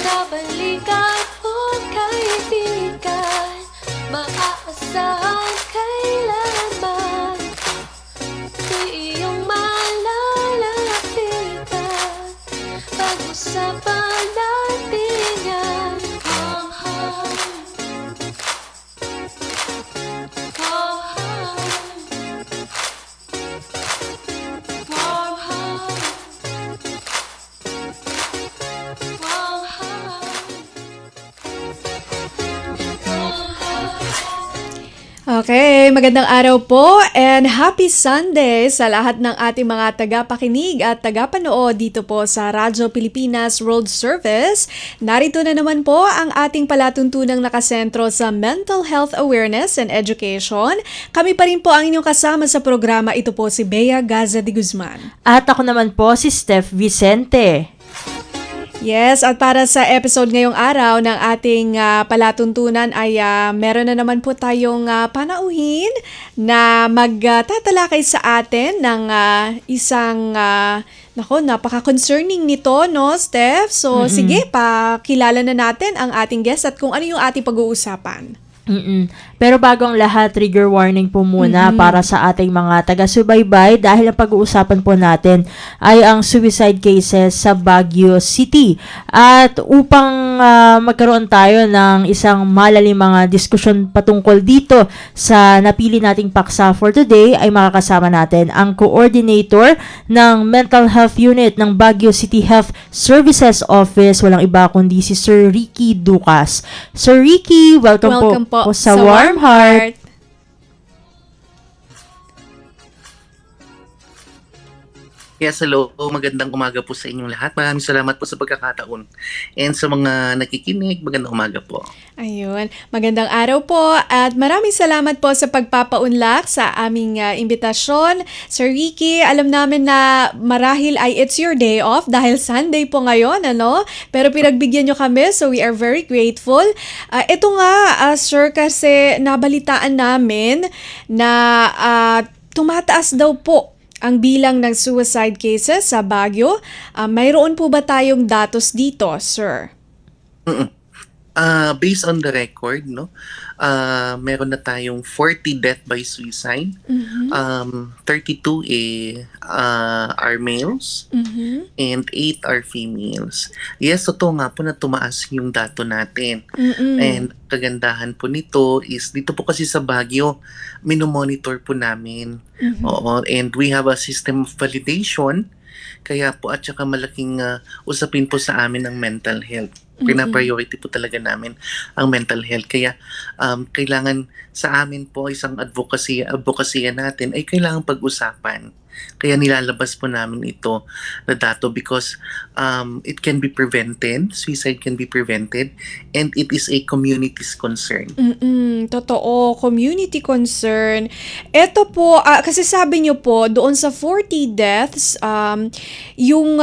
Kabalikan o kaibigan, maaasahan kailanman, di iyong malalapitan. Pag-usapan natin yan. Warm heart, warm heart, warm heart, warm heart. Okay, magandang araw po and happy Sunday sa lahat ng ating mga tagapakinig at tagapanood dito po sa Radyo Pilipinas World Service. Narito na naman po ang ating palatuntunang nakasentro sa Mental Health Awareness and Education. Kami pa rin po ang inyong kasama sa programa. Ito po si Bea Gaza de Guzman. At ako naman po si Steph Vicente. Yes, at para sa episode ngayong araw ng ating palatuntunan ay meron na naman po tayong panauhin na magtatalakay sa atin ng isang napaka-concerning nito, no, Steph? So, sige, pakilala na natin ang ating guest at kung ano yung ating pag-uusapan. Pero bago ang lahat, trigger warning po muna para sa ating mga taga-subaybay dahil ang pag-uusapan po natin ay ang suicide cases sa Baguio City. At upang magkaroon tayo ng isang malalim mga diskusyon patungkol dito sa napili nating paksa for today, ay makakasama natin ang coordinator ng Mental Health Unit ng Baguio City Health Services Office, walang iba kundi si Sir Ricky Ducas. Sir Ricky, welcome po sa Warm Heart. Yes, hello. Magandang umaga po sa inyong lahat. Maraming salamat po sa pagkakataon. And sa mga nakikinig, magandang umaga po. Ayun, magandang araw po at maraming salamat po sa pagpapaunlak sa aming imbitasyon. Sir Ricky, alam namin na marahil ay it's your day off dahil Sunday po ngayon, ano? Pero pinagbigyan nyo kami, so we are very grateful. Ito nga, sir, kasi nabalitaan namin na tumataas daw po ang bilang ng suicide cases sa Baguio. Mayroon po ba tayong datos dito, sir? Based on the record, no, meron na tayong 40 death by suicide. 32 are males and 8 are females. Yes, totoo nga po na tumaas yung dato natin. And kagandahan po nito is, dito po kasi sa Baguio, minomonitor po namin. Oo, and we have a system of validation. Kaya po at saka malaking usapin po sa amin ng mental health. Pina-priority po talaga namin ang mental health. Kaya kailangan sa amin po isang advocacy natin ay kailangan pag-usapan. Kaya nilalabas po namin ito na dato because it can be prevented, suicide can be prevented, and it is a community's concern. Totoo, community concern. Ito po, kasi sabi nyo po, doon sa 40 deaths, yung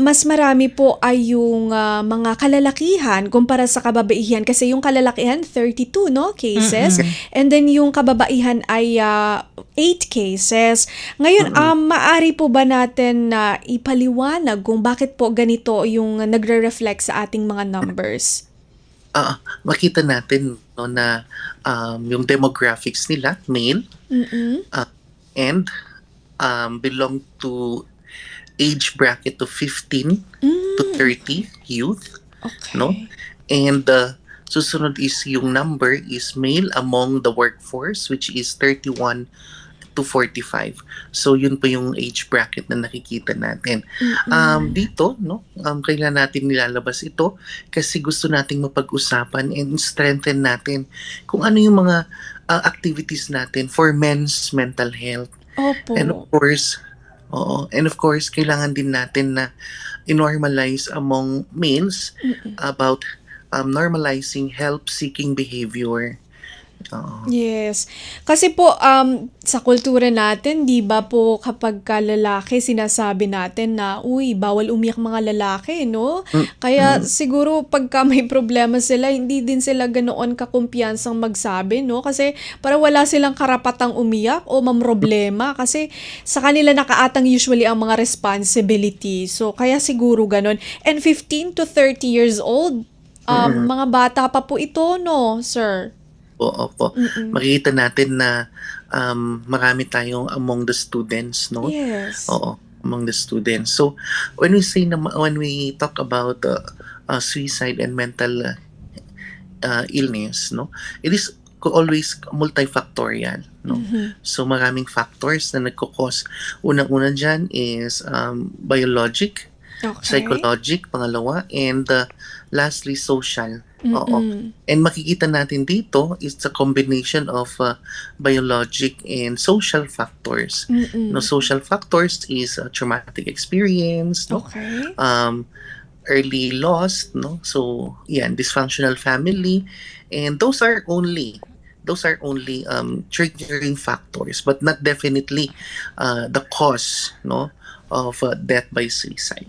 mas marami po ay yung mga kalalakihan kumpara sa kababaihan. Kasi yung kalalakihan, 32 no, cases. And then yung kababaihan ay 8 cases. Ngayon, maari po ba natin na ipaliwanag kung bakit po ganito yung nagre-reflect sa ating mga numbers? Makita natin no, na yung demographics nila, male, and belong to age bracket of 15 to 30 youth. Okay. No? And susunod is yung number is male among the workforce, which is 31 to 45. So yun po yung age bracket na nakikita natin. Dito, no, kailan natin nilalabas ito kasi gusto nating mapag-usapan and strengthen natin kung ano yung mga activities natin for men's mental health. Opo. And of course, kailangan din natin na i-normalize among males about normalizing help-seeking behavior. Oo. Yes. Kasi po, sa kultura natin, di ba po kapag ka lalaki, sinasabi natin na, uy, bawal umiyak mga lalaki, no? Kaya Mm. siguro pagka may problema sila, hindi din sila ganoon kakumpiyansang magsabi, no? Kasi para wala silang karapatang umiyak o mamroblema kasi sa kanila nakaatang usually ang mga responsibility. So, kaya siguro ganon. And 15 to 30 years old, mga bata pa po ito, no, sir? Opo. Mm-mm. Makikita natin na marami tayong among the students, no? Yes. Oo, among the students. So, when we talk about suicide and mental illness, no? It is always multifactorial, no? So, maraming factors na nagkukos. Unang-una dyan is biologic, Okay. psychologic, pangalawa, and lastly, social. Oo. Mm-mm. And makikita natin dito is a combination of biologic and social factors. No, Mm-mm. social factors is a traumatic experience, no? Okay. Early loss, no? So, yan, dysfunctional family, and those are only triggering factors, but not definitely the cause, no, of death by suicide.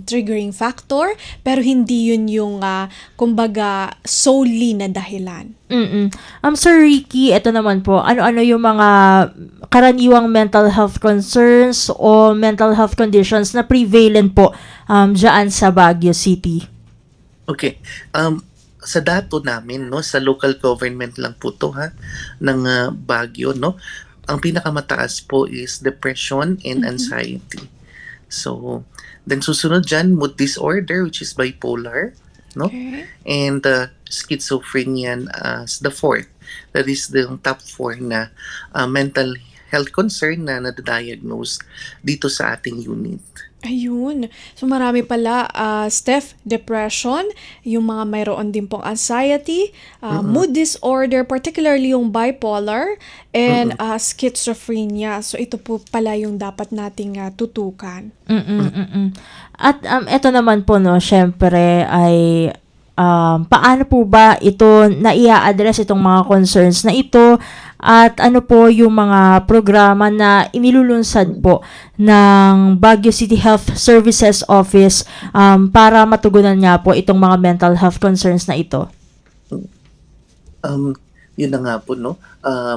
Triggering factor, pero hindi yun yung, kumbaga, solely na dahilan. Sir Ricky, ito naman po, ano-ano yung mga karaniwang mental health concerns o mental health conditions na prevalent po dyan sa Baguio City? Okay. Sa dato namin, no, sa local government lang po to, ng Baguio, no, ang pinakamataas po is depression and anxiety. So, then susunod dyan, mood disorder, which is bipolar, no? Okay. And schizophrenia as the fourth. That is the top four na mental health concern na nadadiagnose dito sa ating unit. Ayun. So, marami pala, Steph, depression, yung mga mayroon din pong anxiety, mood disorder, particularly yung bipolar, and schizophrenia. So, ito po pala yung dapat nating tutukan. At ito naman po, no, syempre ay paano po ba ito naia-address itong mga concerns na ito at ano po yung mga programa na inilulunsad po ng Baguio City Health Services Office para matugunan nga po itong mga mental health concerns na ito? Yun na nga po, no?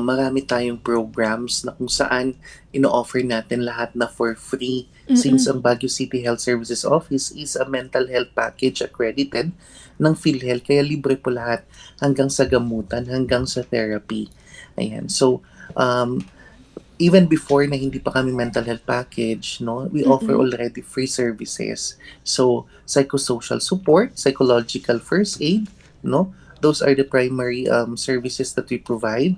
Marami tayong programs na kung saan ino-offer natin lahat na for free since ang Baguio City Health Services Office is a mental health package accredited ng PhilHealth. Kaya libre po lahat hanggang sa gamutan, hanggang sa therapy. Ayan. So, even before na hindi pa kami mental health package, no, we offer already free services. So, psychosocial support, psychological first aid, no, those are the primary services that we provide.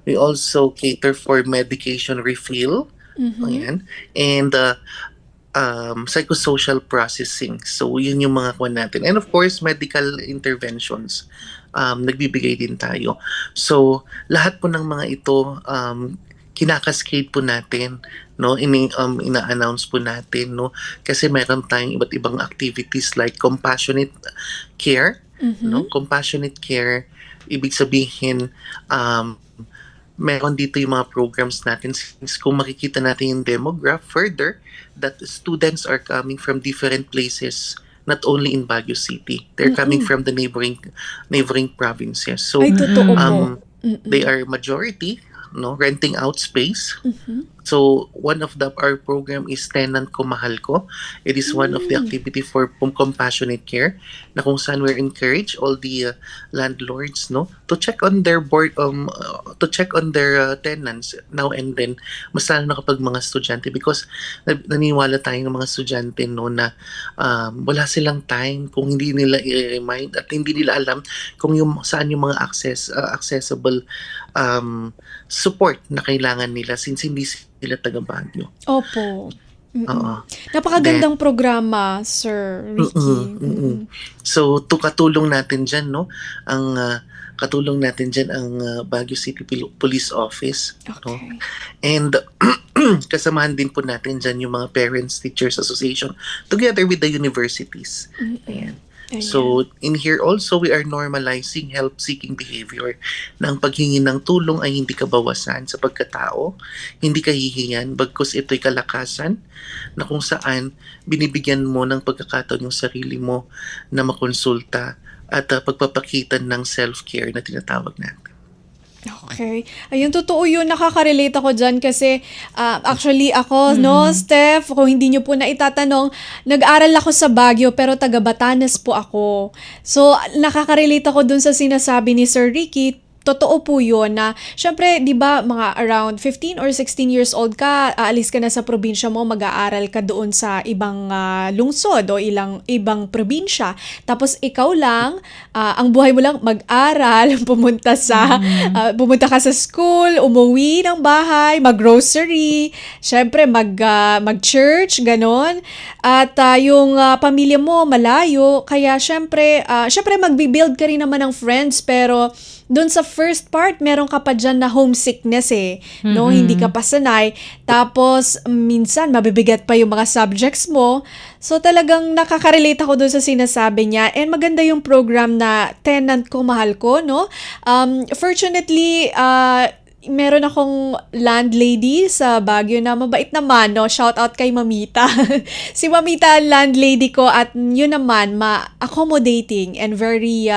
We also cater for medication refill, ayan, and psychosocial processing. So, yun yung mga kuha natin. And of course, medical interventions. Nagbibigay din tayo. So, lahat po ng mga ito, kinakascade po natin, no, ina-announce po natin, no, kasi meron tayong iba't ibang activities like compassionate care, no, compassionate care, ibig sabihin, meron dito yung mga programs natin. Since kung makikita natin yung demograph further, that students are coming from different places, not only in Baguio City. They're coming from the neighboring provinces. So, Ay, totoo po. they are majority, no, renting out space. So, one of our program is Tenant Ko Mahal Ko. It is one of the activity for compassionate care na kung saan we're encourage all the landlords, no, to check on their tenants now and then, mas lalo na kapag mga estudyante, because naniniwala tayo ng mga estudyante, no, na wala silang time kung hindi nila i-remind at hindi nila alam kung saan yung mga accessible support na kailangan nila since hindi sila taga Baguio. Opo. Oo. Napakagandang programa, Sir Ricky. So, katulong natin dyan, no? Ang katulong natin dyan ang Baguio City Police Office. No? Okay. And kasamahan din po natin dyan yung mga Parents Teachers Association together with the universities. Ayan. So, in here also, we are normalizing help-seeking behavior na ang paghingi ng tulong ay hindi kabawasan sa pagkatao, hindi kahihiyan, bagkus ito'y kalakasan na kung saan binibigyan mo ng pagkakataon yung sarili mo na makonsulta at pagpapakita ng self-care na tinatawag natin. Okay. Ayun, totoo yun. Nakaka-relate ako dyan kasi actually ako, no, Steph, kung hindi nyo po na itatanong, nag-aral ako sa Baguio pero taga Batanes po ako. So, nakaka-relate ako dun sa sinasabi ni Sir Ricky. Totoo po yun na, syempre, di ba, mga around 15 or 16 years old ka, aalis ka na sa probinsya mo, mag-aaral ka doon sa ibang lungsod o ibang probinsya. Tapos ikaw lang, ang buhay mo lang mag-aral, pumunta ka sa school, umuwi ng bahay, mag-grocery, syempre, mag-church, ganon. At yung pamilya mo malayo, kaya syempre magbi-build ka rin naman ng friends, pero doon sa first part, meron ka pa dyan na homesickness no? Hindi ka pa sanay. Tapos, minsan, mabibigat pa yung mga subjects mo. So, talagang nakaka-relate ako doon sa sinasabi niya. And maganda yung program na Tenant Ko, Mahal Ko, no? Fortunately, meron akong landlady sa Baguio na mabait naman, no? Shout out kay Mamita. Si Mamita, landlady ko, at yun naman, ma-accommodating and very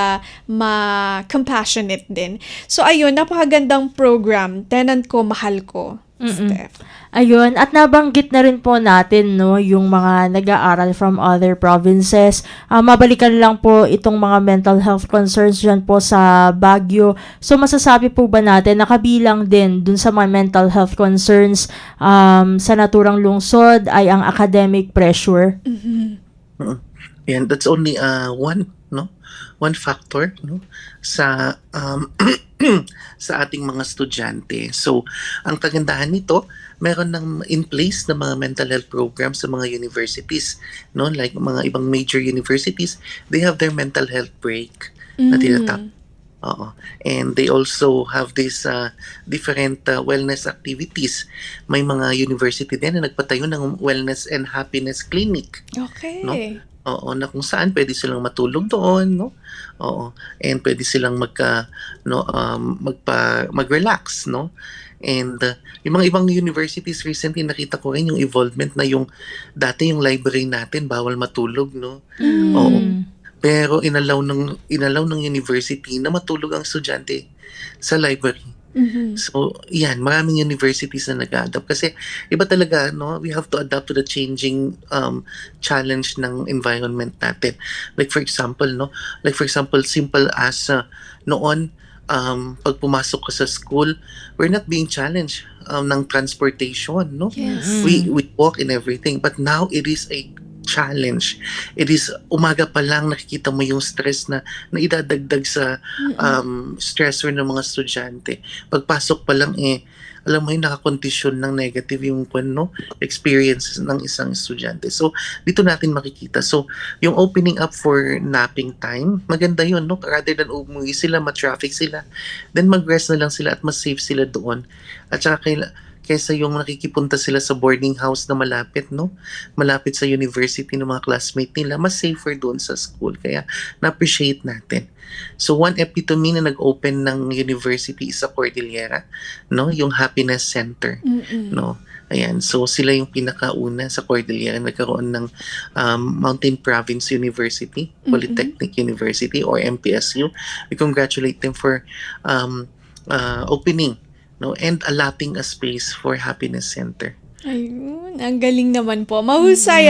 ma-compassionate din. So, ayun, napakagandang program. Tenant Ko, Mahal Ko. Steph. Ayun, at nabanggit na rin po natin, no, yung mga nag-aaral from other provinces. Mabalikan lang po itong mga mental health concerns dyan po sa Baguio. So, masasabi po ba natin, nakabilang din dun sa mga mental health concerns sa naturang lungsod ay ang academic pressure? And that's only one factor, no, sa sa ating mga estudyante. So, ang kagandahan nito, meron ng in place na mga mental health programs sa mga universities, no, like mga ibang major universities, they have their mental health break na tinatawag. Oo. And they also have this different wellness activities. May mga university din na nagpatayo ng wellness and happiness clinic. Okay. No? Oo, na kung saan pwede silang matulog doon, no? Oo. And pwede silang mag-relax, no? And yung mga ibang universities recently nakita ko rin yung involvement na yung dati yung library natin bawal matulog, no? Oo. Pero inalaw ng university na matulog ang estudyante sa library. So, yan, maraming universities na nag-adapt kasi iba talaga, no, we have to adapt to the changing challenge ng environment natin. Like for example, simple as noon, pag pumasok ka sa school, we're not being challenged ng transportation, no? Yes. We walk and everything, but now it is a challenge. It is umaga pa lang nakikita mo yung stress na idadagdag sa stressor ng mga estudyante. Pagpasok pa lang alam mo yung nakakondisyon ng negative yung experiences ng isang estudyante. So, dito natin makikita. So, yung opening up for napping time, maganda yun, no? Rather than umuwi sila, ma-traffic sila, then mag-rest na lang sila at mas safe sila doon. At saka kaysa yung nakikipunta sila sa boarding house na malapit, no? Malapit sa university ng mga classmate nila, mas safer doon sa school. Kaya na-appreciate natin. So, one epitome na nag-open ng university sa Cordillera, no? Yung Happiness Center, no? Ayan, so sila yung pinakauna sa Cordillera nagkaroon ng Mountain Province University, Polytechnic University or MPSU. We congratulate them for opening, no, and allotting a space for Happiness Center. Ayun, ang galing naman po. Mahusay,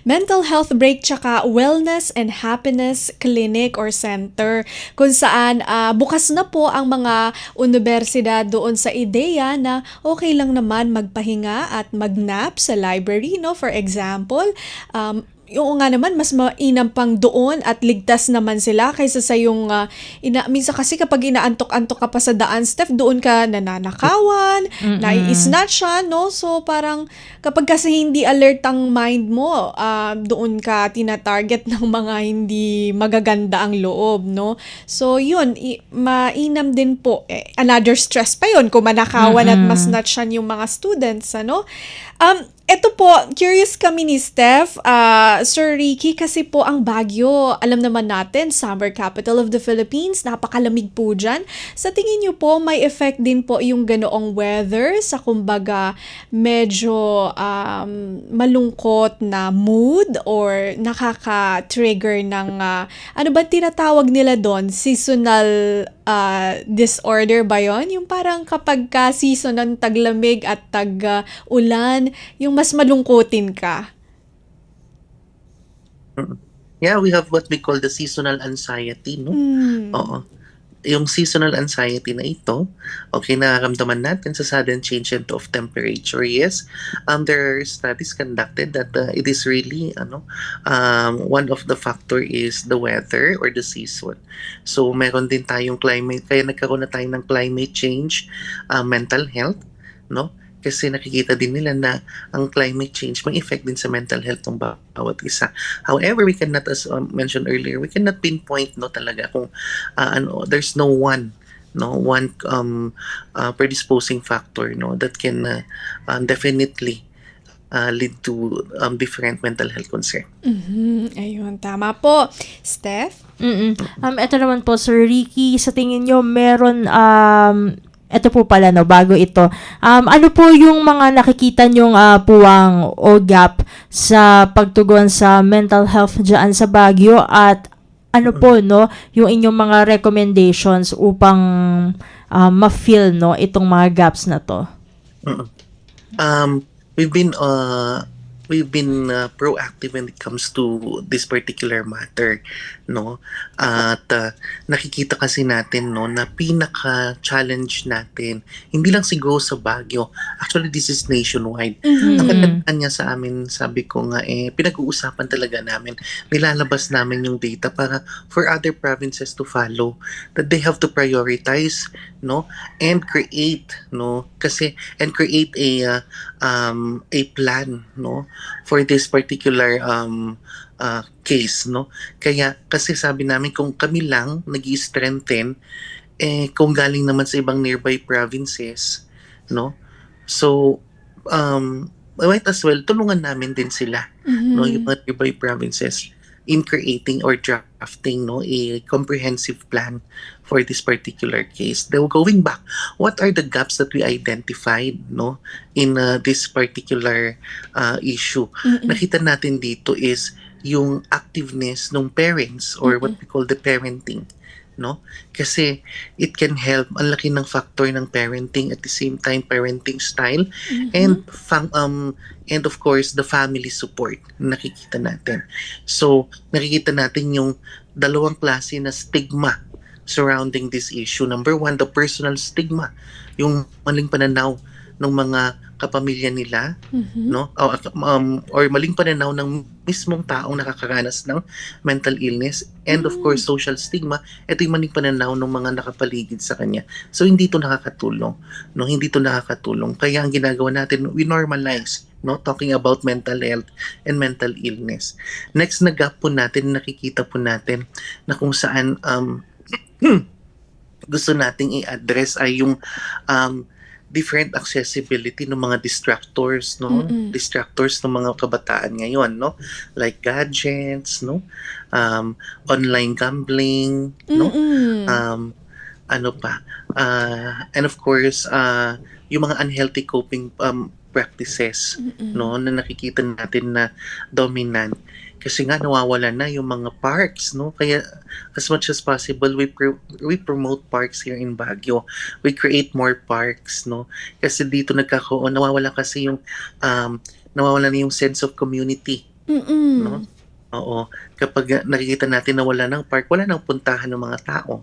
mental health break tsaka wellness and happiness clinic or center kung saan bukas na po ang mga universidad doon sa ideya na okay lang naman magpahinga at mag-nap sa library, no? For example, yung nga naman, mas mainam pang doon at ligtas naman sila kaysa sa yung, minsan kasi kapag inaantok-antok ka pa sa daan, Steph, doon ka nananakawan, nai-snatch siya, no? So, parang kapag kasi hindi alert ang mind mo, doon ka tinatarget ng mga hindi magaganda ang loob, no? So, yun, mainam din po. Another stress pa yun kung manakawan at mas snatchan yung mga students, ano? eto po, curious kami ni Steph, Sir Ricky, kasi po ang Baguio, alam naman natin, summer capital of the Philippines, napakalamig po dyan. Sa tingin niyo po, may effect din po yung ganoong weather sa kumbaga medyo malungkot na mood or nakaka-trigger ng, ano ba tinatawag nila doon? Seasonal disorder ba yon? Yung parang kapag ka season ng taglamig at tag-ulan, yung mas malungkutin ka. Yeah, we have what we call the seasonal anxiety, no? Oo. Yung seasonal anxiety na ito, okay, nararamdaman natin sa sudden change of temperature. Yes, there are studies conducted that it is really, one of the factor is the weather or the season. So, meron din tayong climate, kaya nagkaroon na tayo ng climate change, mental health, no? Kasi nakikita din nila na ang climate change may effect din sa mental health ng bawat isa. However, we cannot, as mentioned earlier, we cannot pinpoint talaga kung there's no one predisposing factor that can definitely lead to different mental health concern. Ayun, tama po. Steph? Ito naman po, Sir Ricky, sa tingin nyo, meron, ito po pala, bago ito. Ano po yung mga nakikita nyong puwang o gap sa pagtugon sa mental health dyan sa Baguio, at ano po, yung inyong mga recommendations upang ma-fill, itong mga gaps na to? We've been proactive when it comes to this particular matter, no? At nakikita kasi natin na pinaka-challenge natin hindi lang siguro sa Baguio. Actually, this is nationwide. Ang kagandahan niya sa amin, sabi ko nga, pinag-uusapan talaga namin. Nilalabas namin yung data para for other provinces to follow, that they have to prioritize, and create, create a plan, for this particular case, Kaya kasi sabi namin kung kami lang nag-i-strengthen, kung galing naman sa ibang nearby provinces, so might as well tulungan namin din sila, yung mga nearby provinces in creating or drafting a comprehensive plan for this particular case. Then going back, what are the gaps that we identified in this particular issue? Nakita natin dito is yung activeness ng parents or what we call the parenting. Kasi it can help, ang laki ng factor ng parenting, at the same time parenting style, and of course the family support na nakikita natin. So nakikita natin yung dalawang klase na stigma surrounding this issue. Number one, the personal stigma, yung maling pananaw ng mga kapamilya nila, or maling pananaw ng mismong taong nakakaranas ng mental illness, and of course social stigma, ito yung maling pananaw ng mga nakapaligid sa kanya. So hindi ito nakakatulong, hindi ito nakakatulong. Kaya ang ginagawa natin, we normalize talking about mental health and mental illness. Next na gap po natin, nakikita po natin na kung saan gusto nating i-address ay yung different accessibility ng mga distractors, distractors ng mga kabataan ngayon, like gadgets, online gambling, and of course yung mga unhealthy coping practices, na nakikita natin na dominant. Kasi nga nawawala na yung mga parks, Kaya as much as possible we promote parks here in Baguio. We create more parks, Kasi dito nawawala kasi yung nawawala na yung sense of community, Oo. Kapag nakikita natin na wala ng park, wala nang puntahan ng mga tao.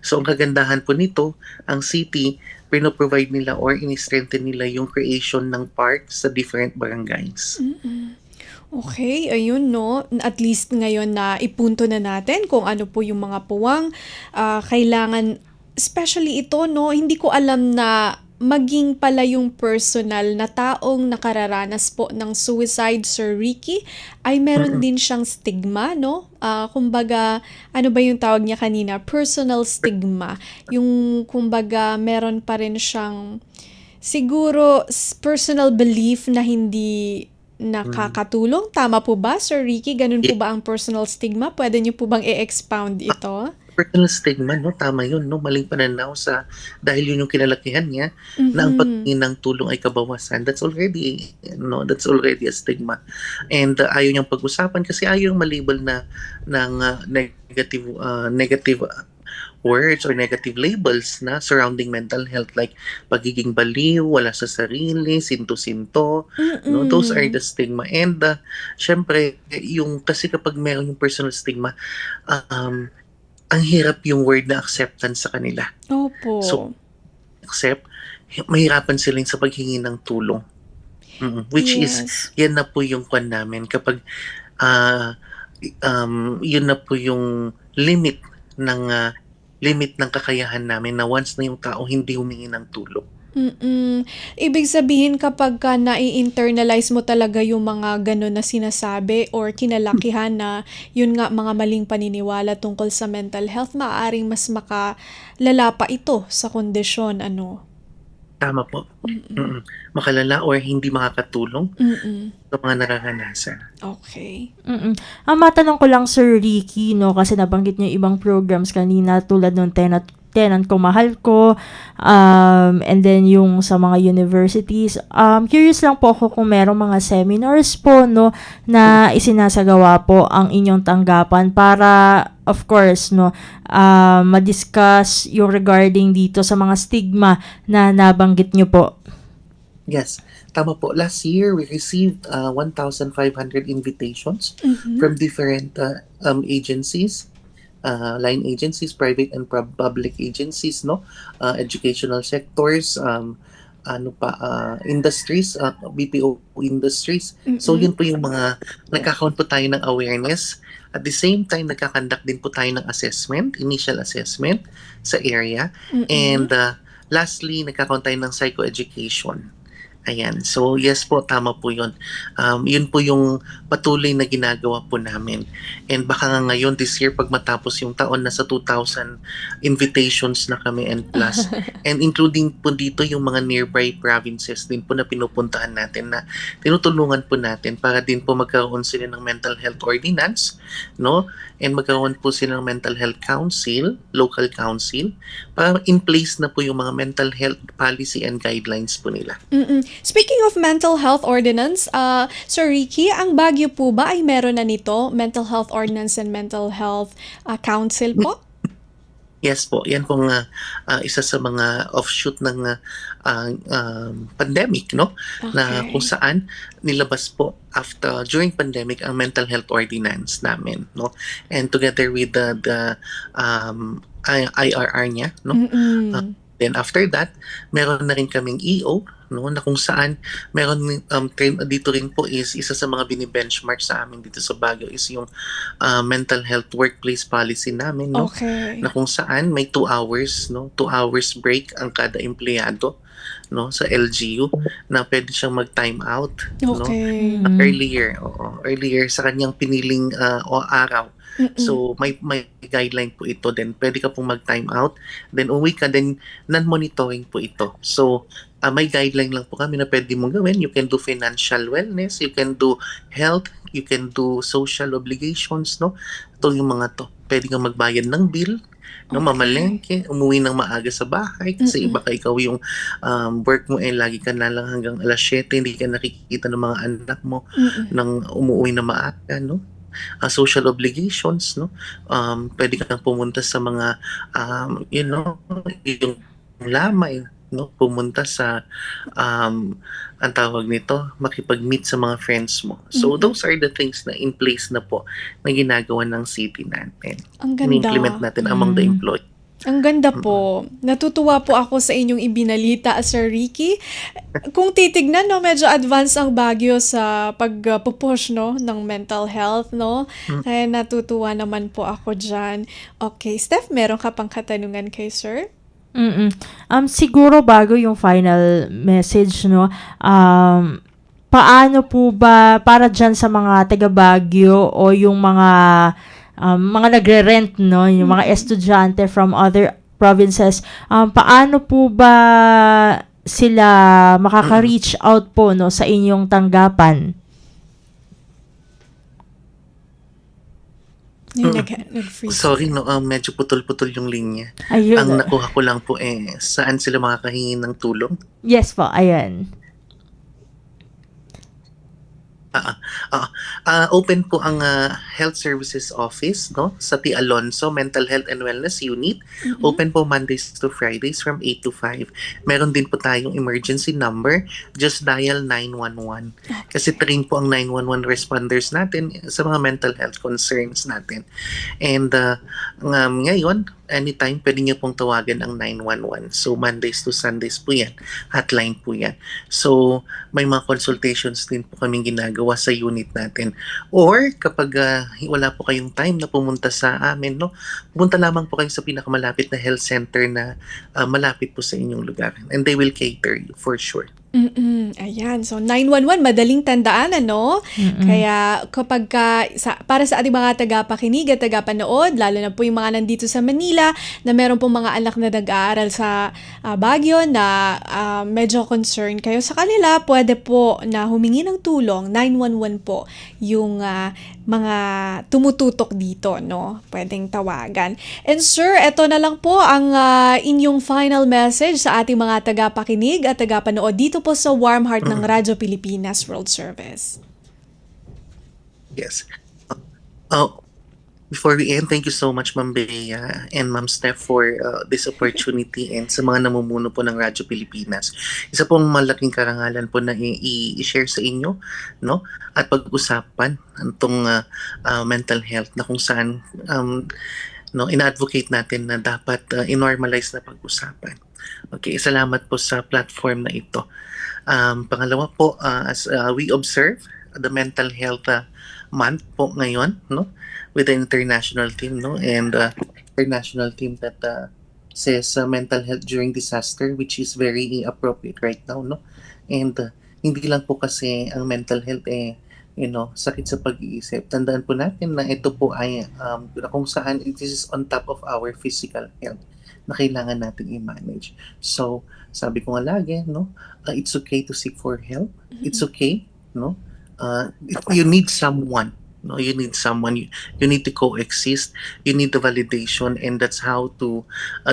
So ang kagandahan po nito, ang city pino-provide nila or ini-strengthen nila yung creation ng parks sa different barangays. Okay, ayun at least ngayon na ipunto na natin kung ano po yung mga puwang kailangan, especially ito hindi ko alam na maging pala yung personal na taong nakararanas po ng suicide, Sir Ricky, ay meron din siyang stigma, kumbaga, ano ba yung tawag niya kanina? Personal stigma. Yung kumbaga meron pa rin siyang siguro personal belief na hindi nakakatulong. Tama po ba, Sir Ricky? Ganun po ba ang personal stigma? Pwede niyo po bang i-expound ito? Personal stigma, no? Tama yun, no? Maling pananaw dahil yun yung kinalakihan niya, na ang pagtingin ng tulong ay kabawasan. That's already a stigma. And ayaw niyang pag-usapan kasi ayaw yung malabel ng negative words or negative labels na surrounding mental health, like pagiging baliw, wala sa sarili, sinto-sinto, no? Those are the stigma. And syempre, kasi kapag meron yung personal stigma, ang hirap yung word na acceptance sa kanila. Opo. So, accept, mahirapan sila sa paghingi ng tulong. Which is, yan na po yung kwan namin. Kapag, yun na po yung limit ng kakayahan namin na once na yung tao hindi humingi ng tulong. Ibig sabihin kapag nai-internalize mo talaga yung mga gano'n na sinasabi or kinalakihan na yun nga mga maling paniniwala tungkol sa mental health, maaaring mas makalala pa ito sa kondisyon, ano? Tama po. Makalala or hindi makakatulong sa mga nararanasan. Okay. Matanong ko lang, Sir Ricky, no, kasi nabanggit niyo yung ibang programs kanina tulad ng Tenant Ko Mahal Ko, and then yung sa mga universities. Curious lang po ako kung merong mga seminars po, no, na isinasagawa po ang inyong tanggapan para, of course, no, ma-discuss yung regarding dito sa mga stigma na nabanggit niyo po. Yes, tama po. Last year, we received 1,500 invitations from different agencies, line agencies, private and public agencies, no, educational sectors, industries, BPO industries. So yun po yung mga nagkakaroon po tayo ng awareness. At the same time, nagkakandak din po tayo ng assessment, initial assessment sa area. And lastly, nagkakaroon tayo ng psychoeducation. Ayan. So, yes po, tama po yun. Yun po yung patuloy na ginagawa po namin. And baka nga ngayon, this year, pag matapos yung taon, nasa 2,000 invitations na kami and plus. And including po dito yung mga nearby provinces din po na pinupuntahan natin na tinutulungan po natin para din po magkaroon sila ng mental health ordinance, no? And magkaroon po sila ng mental health council, local council, para in place na po yung mga mental health policy and guidelines po nila. Speaking of mental health ordinance, Sir Ricky, ang Baguio po ba ay meron na nito? Mental health ordinance and mental health council po? Yes po, yan pong isa sa mga offshoot ng pandemic, no? Na kung saan nilabas po during pandemic ang mental health ordinance namin, no? And together with the IRR niya, no? Then after that, meron na rin kaming EO, no, na kung saan meron dito rin po is isa sa mga bini-benchmark sa amin dito sa Baguio is yung mental health workplace policy namin, no. Okay. Na kung saan may 2 hours, no, 2 hours break ang kada empleyado, no, sa LGU na pwede siyang mag-time out, Okay. no, earlier sa kanyang piniling araw. So may guideline po ito, then pwede ka pong mag-time out, then uwi ka, then non-monitoring po ito. So may guideline lang po kami na pwede mong gawin. You can do financial wellness, you can do health, you can do social obligations, no? Ito yung mga to. Pwede kang magbayad ng bill, no, mamalengke, umuwi ng maaga sa bahay kasi baka ikaw yung work mo lagi ka na lang hanggang 7:00, hindi ka nakikita ng mga anak mo nang umuwi na maaga, no? Social obligations, no? Pwede kang pumunta sa mga yung lamay, no? Pumunta sa ang tawag nito, makipag-meet sa mga friends mo. So those are the things na in place na po na ginagawa ng city natin. Ang ganda. In-implement natin among the employees. Ang ganda po. Natutuwa po ako sa inyong ibinalita, Sir Ricky. Kung titignan, no, medyo advanced ang Baguio sa pag-push, no, ng mental health, no? Kaya natutuwa naman po ako dyan. Okay, Steph, meron ka pang katanungan kay Sir? Siguro bago yung final message, no, paano po ba para dyan sa mga taga Baguio o yung mga nagre-rent, no, yung mga estudyante from other provinces, paano po ba sila makaka-reach out po no sa inyong tanggapan? Nag-freeze. Sorry, no, medyo putol-putol yung linya. Ayun. Ang nakuha ko lang po saan sila makakahingi ng tulong? Yes po, ayan. Open po ang Health Services Office, no, sa T. Alonso Mental Health and Wellness Unit. Open po Mondays to Fridays from 8 to 5. Meron din po tayong emergency number. Just dial 911. Kasi train po ang 911 responders natin sa mga mental health concerns natin. And ngayon, anytime pwede niyo pong tawagan ang 911. So Mondays to Sundays po yan. Hotline po yan. So may mga consultations din po kaming ginagawa sa unit natin. Or kapag wala po kayong time na pumunta sa amin, no, pumunta lamang po kayo sa pinakamalapit na health center na malapit po sa inyong lugar. And they will cater you for sure. Ayan. So, 911, madaling tandaan, ano? Kaya, kapag para sa ating mga tagapakinig at tagapanood, lalo na po yung mga nandito sa Manila, na meron pong mga anak na nag-aaral sa Baguio na medyo concerned kayo sa kanila, pwede po na humingi ng tulong. 911 po yung mga tumututok dito, no? Pwedeng tawagan. And sir, eto na lang po ang inyong final message sa ating mga tagapakinig at tagapanood dito po sa Warm Heart ng Radyo Pilipinas World Service. Yes. Before we end, thank you so much, Ma'am Bea and Ma'am Steph, for this opportunity and sa mga namumuno po ng Radyo Pilipinas. Isa pong malaking karangalan po na i-share sa inyo, no? At pag-usapan itong mental health na kung saan no, ina-advocate natin na dapat i-normalize na pag-usapan. Okay, salamat po sa platform na ito. Pangalawa po, as we observe the mental health month po ngayon, no, with the international team, no, and international team that says mental health during disaster, which is very appropriate right now, no, and hindi lang po kasi ang mental health sakit sa pag-iisip. Tandaan po natin na ito po ay kung saan it is on top of our physical health na kailangan natin i-manage. So, sabi ko nga lagi, no, it's okay to seek for help. It's okay, no. You need someone. No, you need someone. You need to coexist. You need the validation, and that's how to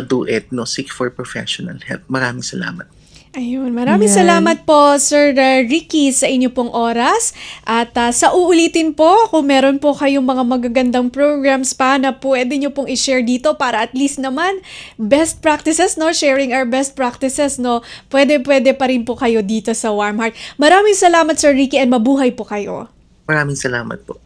do it. No, seek for professional help. Maraming salamat. Ayun, maraming salamat po Sir Ricky sa inyo pong oras at sa uulitin po kung meron po kayong mga magagandang programs pa na pwede nyo pong i-share dito para at least naman best practices, no, sharing our best practices, no, pwede pa rin po kayo dito sa Warm Heart. Maraming salamat Sir Ricky and mabuhay po kayo. Maraming salamat po.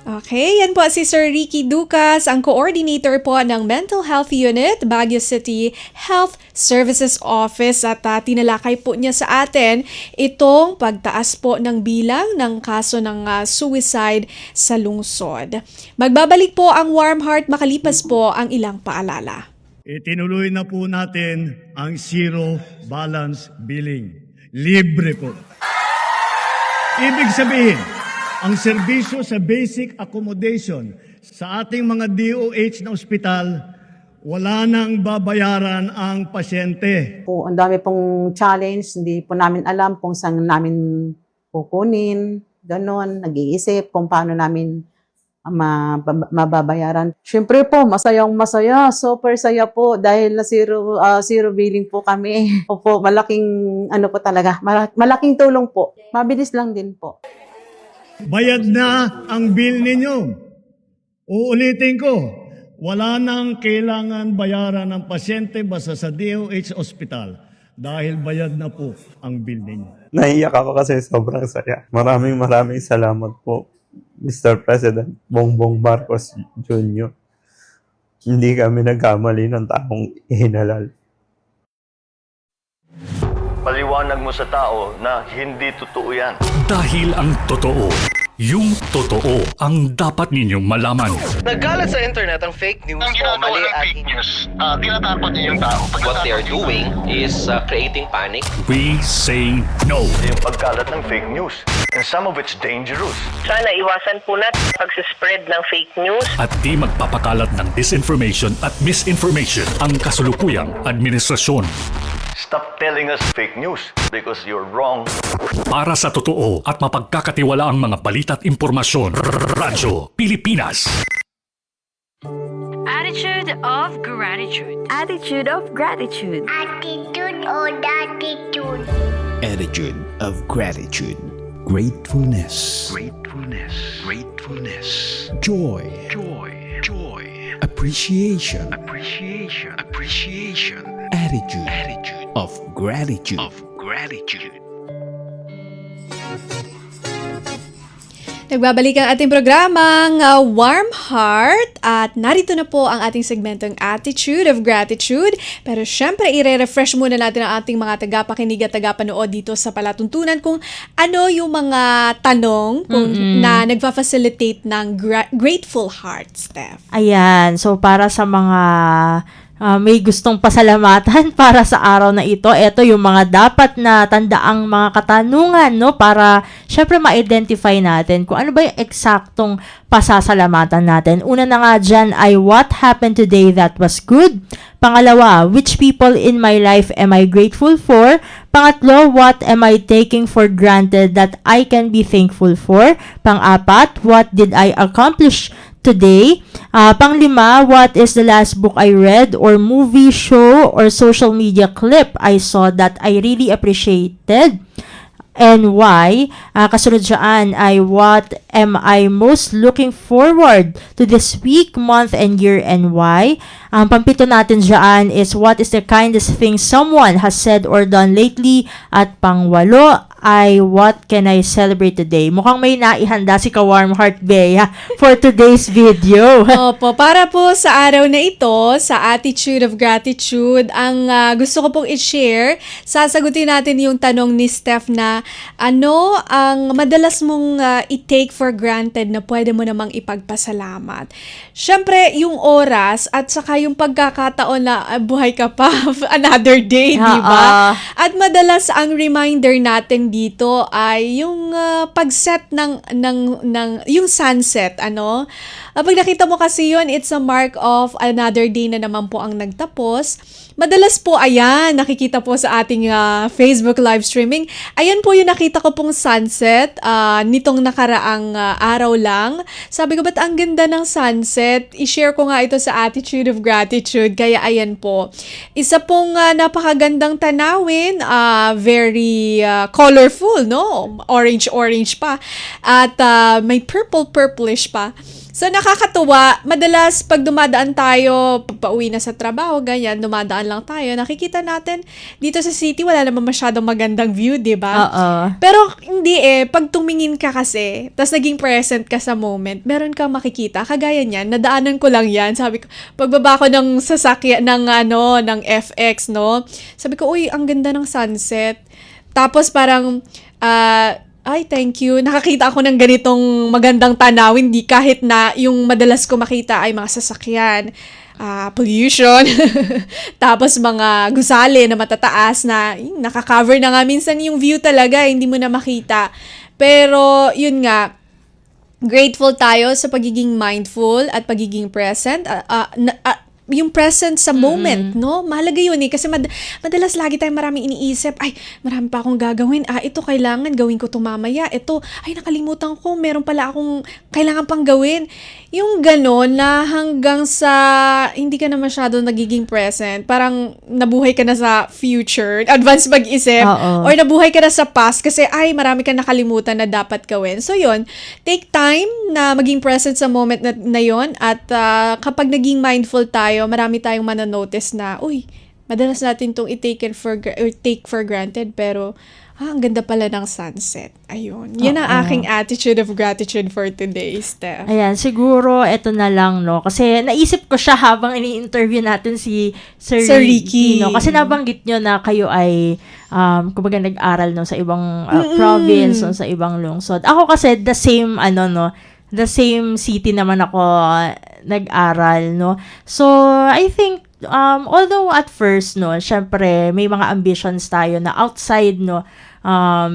Okay, yan po si Sir Ricky Ducas, ang coordinator po ng Mental Health Unit, Baguio City Health Services Office at tinalakay po niya sa atin itong pagtaas po ng bilang ng kaso ng suicide sa lungsod. Magbabalik po ang Warm Heart makalipas po ang ilang paalala. Itinuloy na po natin ang zero balance billing. Libre po. Ibig sabihin, ang serbisyo sa basic accommodation sa ating mga DOH na ospital, wala nang babayaran ang pasyente. Po, ang dami pong challenge, hindi po namin alam kung saan namin kukunin, ganon, nag-iisip kung paano namin mababayaran. Siyempre po, masaya, super saya po dahil na zero billing po kami. Opo, malaking po talaga, malaking tulong po. Mabilis lang din po. Bayad na ang bill ninyo. Uulitin ko, wala nang kailangan bayaran ng pasyente basta sa DOH Hospital dahil bayad na po ang bill ninyo. Naiyak ako kasi sobrang saya. Maraming salamat po, Mr. President Bongbong Marcos Jr. Hindi kami nagkamali ng taong ihinalal. Paliwanag mo sa tao na hindi totoo yan. Dahil ang totoo, Yung totoo ang dapat ninyong malaman. Nagkalat sa internet ang fake news Ang o ginagawa mali ng at fake news, tinatapon niyo yung tao. what they are doing is creating panic. We say no. Yung pagkalat ng fake news. And some of it's dangerous. Sana iwasan po natin pag-spread ng fake news. At di magpapakalat ng disinformation at misinformation ang kasulukuyang administrasyon. Stop telling us fake news because you're wrong. Para sa totoo at mapagkakatiwalaang mga balita at impormasyon, Radyo Pilipinas. Attitude of gratitude. Attitude of gratitude. Attitude or attitude. Attitude of gratitude. Gratefulness. Gratefulness. Gratefulness. Joy. Joy. Joy. Appreciation. Appreciation. Appreciation. Attitude. Attitude Of gratitude. of gratitude. Nagbabalik ang ating programang Warm Heart at narito na po ang ating segmentong Attitude of Gratitude. Pero syempre, i-refresh muna natin ang ating mga tagapakinig at tagapanood dito sa palatuntunan kung ano yung mga tanong na nagpa-facilitate ng Grateful Heart, Steph. Ayan, so para sa mga may gustong pasalamatan para sa araw na ito, ito yung mga dapat na tandaang mga katanungan, no? Para syempre ma-identify natin kung ano ba yung eksaktong pasasalamatan natin. Una na nga dyan ay what happened today that was good? Pangalawa, which people in my life am I grateful for? Pangatlo, what am I taking for granted that I can be thankful for? Pang-apat, what did I accomplish today? Panglima, what is the last book I read or movie, show, or social media clip I saw that I really appreciated? And why? Kasunod dyan ay what am I most looking forward to this week, month, and year, and why? Ang pampito natin dyan is what is the kindest thing someone has said or done lately? At pangwalo ay what can I celebrate today? Mukhang may naihanda si Ka-Warm Heart Bea for today's video. Opo, para po sa araw na ito, sa Attitude of Gratitude, ang gusto ko pong i-share, sasagutin natin yung tanong ni Steph na ano ang madalas mong i-take for granted na pwede mo namang ipagpasalamat. Syempre, yung oras at saka yung pagkakataon na buhay ka pa another day, di ba? At madalas ang reminder natin dito ay yung pag-set ng yung sunset, ano? Pag nakita mo kasi yun, it's a mark of another day na naman po ang nagtapos. Madalas po, ayan, nakikita po sa ating Facebook live streaming. Ayan po yung nakita ko pong sunset nitong nakaraang araw lang. Sabi ko, ba't ang ganda ng sunset? I-share ko nga ito sa Attitude of Gratitude. Kaya ayan po. Isa pong napakagandang tanawin, very colorful, no? Orange-orange pa. At may purple-purplish pa. So, nakakatuwa. Madalas, pag dumadaan tayo, pauwi na sa trabaho, ganyan, dumadaan lang tayo, nakikita natin, dito sa city, wala naman masyadong magandang view, di ba? Pero, hindi pag tumingin ka kasi, tas naging present ka sa moment, meron kang makikita. Kagaya niyan, nadaanan ko lang yan. Sabi ko, pagbaba ko ng sasakyan, ng FX, no? Sabi ko, uy, ang ganda ng sunset. Tapos, parang, ay, thank you. Nakakita ako ng ganitong magandang tanawin, di kahit na yung madalas ko makita ay mga sasakyan, pollution, tapos mga gusali na matataas na nakaka-cover na nga minsan yung view talaga, hindi mo na makita. Pero, yun nga, grateful tayo sa pagiging mindful at pagiging present. Yung present sa moment, no? Mahalaga yun kasi madalas lagi tayong maraming iniisip, ay, marami pa akong gagawin, ito kailangan gawin ko to mamaya, ito, ay, nakalimutan ko, meron pala akong kailangan pang gawin. Yung gano'n na hanggang sa hindi ka na masyado nagiging present, parang nabuhay ka na sa future, advance mag-isip, or nabuhay ka na sa past kasi, ay, marami ka nakalimutan na dapat gawin. So, yun, take time na maging present sa moment na yun at kapag naging mindful tayo, marami tayong mananotice na, uy, madalas natin itong take for granted, pero ang ganda pala ng sunset. Ayun. Yan ang aking attitude of gratitude for today, Steph. Ayan, siguro ito na lang, no? Kasi naisip ko siya habang ini-interview natin si Sir Ricky, no? Kasi nabanggit nyo na kayo ay kumbaga nag-aral no sa ibang province o sa ibang lungsod. Ako kasi the same the same city naman ako nag-aral, no? So, I think although at first, no, syempre may mga ambitions tayo na outside, no,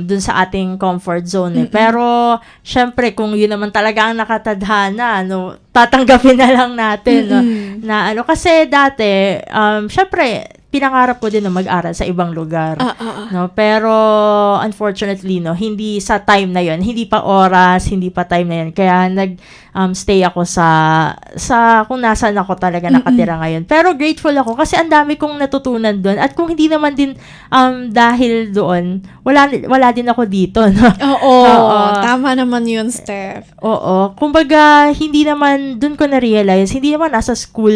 dun sa ating comfort zone, eh. Pero, syempre, kung yun naman talaga ang nakatadhana, no, tatanggapin na lang natin, no, na kasi dati, syempre, pinangarap ko din na mag-aral sa ibang lugar. No, pero unfortunately, no, hindi sa time na 'yon, hindi pa oras, hindi pa time na 'yon. Kaya stay ako sa kung nasaan ako talaga nakatira ngayon. Pero grateful ako kasi ang dami kong natutunan doon. At kung hindi naman din dahil doon, wala din ako dito, no. Oo, tama naman 'yun, Steph. Oo, kumbaga hindi naman doon ko na-realize, hindi naman nasa school